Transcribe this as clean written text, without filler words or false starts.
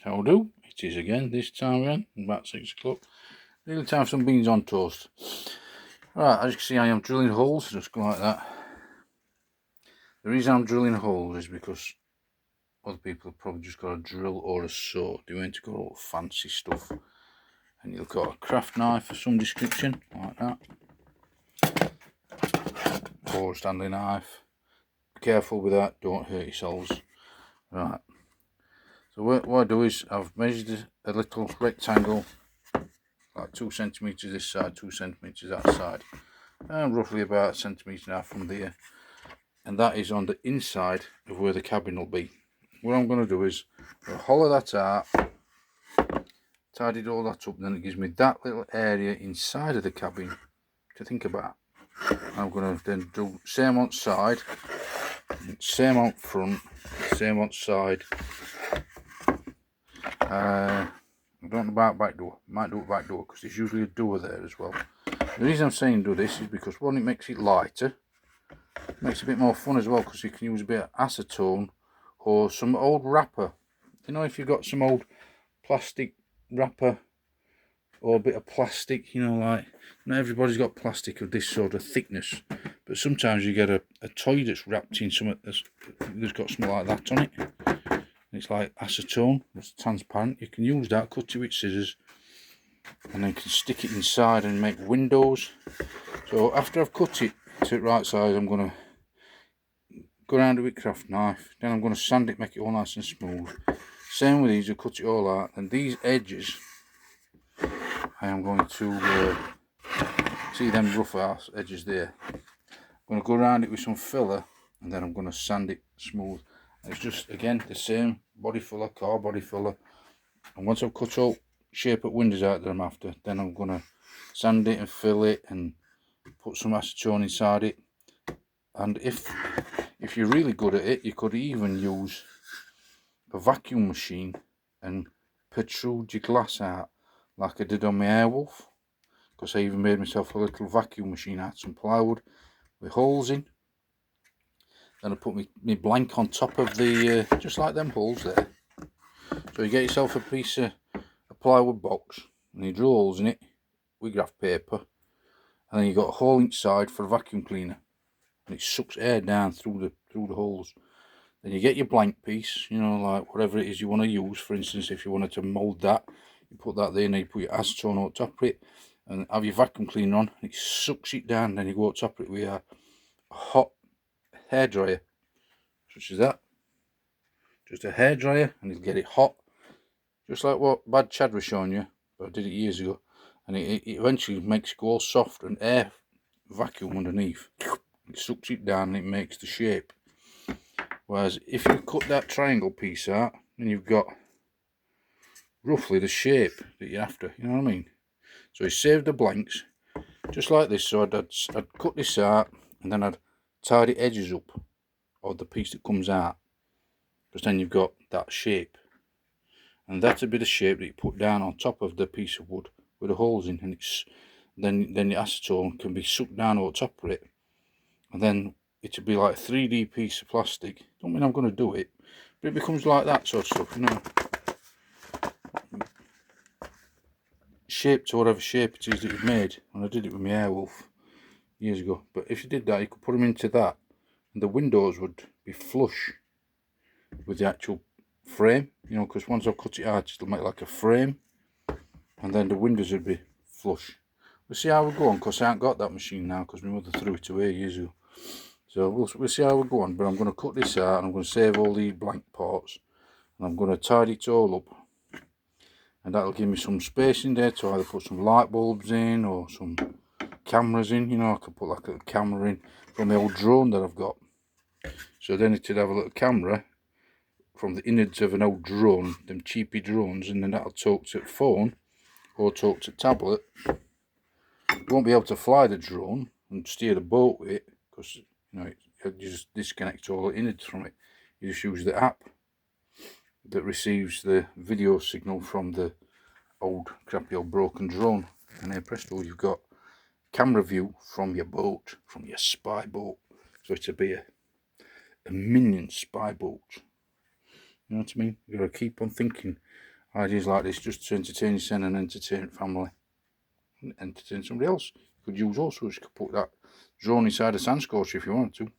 How do? It is again, this time again, about 6 o'clock. Nearly time for some beans on toast. Right, as you can see, I am drilling holes, just go like that. The reason I'm drilling holes is because other people have probably just got a drill or a saw. They ain't got all fancy stuff. And you've got a craft knife of some description, like that. Or a Stanley knife. Be careful with that, don't hurt yourselves. Right. So what I do is I've measured a little rectangle, like 2 centimetres this side, 2 centimetres that side, and roughly about 1.5 centimetres from there. And that is on the inside of where the cabin will be. What I'm going to do is I'll hollow that out, tidied all that up, and then it gives me that little area inside of the cabin to think about. I'm going to then do same on side, same on front, same on side. I don't know about back door. Might do it back door because there's usually a door there as well. The reason I'm saying do this is because one, it makes it lighter, makes it a bit more fun as well because you can use a bit of acetone or some old wrapper. You know, if you've got some old plastic wrapper or a bit of plastic, you know, like not everybody's got plastic of this sort of thickness, but sometimes you get a toy that's wrapped in something that's got something like that on it. It's like acetone, it's transparent. You can use that, cut it with scissors, and then can stick it inside and make windows. So after I've cut it to the right size, I'm going to go around it with craft knife. Then I'm going to sand it, make it all nice and smooth. Same with these, I cut it all out. And these edges, I am going to see them rough ass edges there. I'm going to go around it with some filler, and then I'm going to sand it smooth. And it's just again the same body filler, car body filler. And once I've cut all shape of windows out that I'm after, then I'm going to sand it and fill it and put some acetone inside it. And if you're really good at it, you could even use a vacuum machine and protrude your glass out like I did on my Airwolf, because I even made myself a little vacuum machine out of some plywood with holes in. Then I put my blank on top of the just like them holes there. So you get yourself a piece of a plywood box and you drill holes in it with graph paper, and then you got a hole inside for a vacuum cleaner, and it sucks air down through the holes. Then you get your blank piece, you know, like whatever it is you want to use. For instance, if you wanted to mould that, you put that there, and then you put your acetone on top of it and have your vacuum cleaner on. It sucks it down, then you go on top of it with a hot hairdryer, such as that. Just a hairdryer, and it'll get it hot, just like what Bad Chad was showing you, but I did it years ago. And it eventually makes it go all soft, and air vacuum underneath. It sucks it down and it makes the shape. Whereas if you cut that triangle piece out, then you've got roughly the shape that you're after, you know what I mean? So you save the blanks, just like this. So I'd cut this out, and then I'd tie the edges up of the piece that comes out, because then you've got that shape. And that's a bit of shape that you put down on top of the piece of wood with the holes in, and it's then the acetone can be sucked down over top of it, and then it'll be like a 3D piece of plastic. Don't mean I'm going to do it, but it becomes like that sort of stuff, you know, shape to whatever shape it is that you've made. And I did it with my Airwolf years ago. But if you did that, you could put them into that, and the windows would be flush with the actual frame, you know, because once I've cut it out, it'll make like a frame, and then the windows would be flush. We'll see how we go on, because I haven't got that machine now, because my mother threw it away years ago. So we'll see how we go on. But I'm going to cut this out, and I'm going to save all these blank parts, and I'm going to tidy it all up, and that'll give me some space in there to either put some light bulbs in or some cameras in. You know, I could put like a little camera in from the old drone that I've got. So then it'd have a little camera from the innards of an old drone, them cheapy drones, and then that'll talk to the phone or talk to tablet. You won't be able to fly the drone and steer the boat with it, because you know you just disconnect all the innards from it. You just use the app that receives the video signal from the old crappy old broken drone, and then presto, you've got camera view from your boat, from your spy boat. So it'll be a minion spy boat. You know what I mean? You gotta keep on thinking ideas like this just to entertain yourself and entertain family, and entertain somebody else. You could use also, you could put that drone inside a sand scorcher if you want to.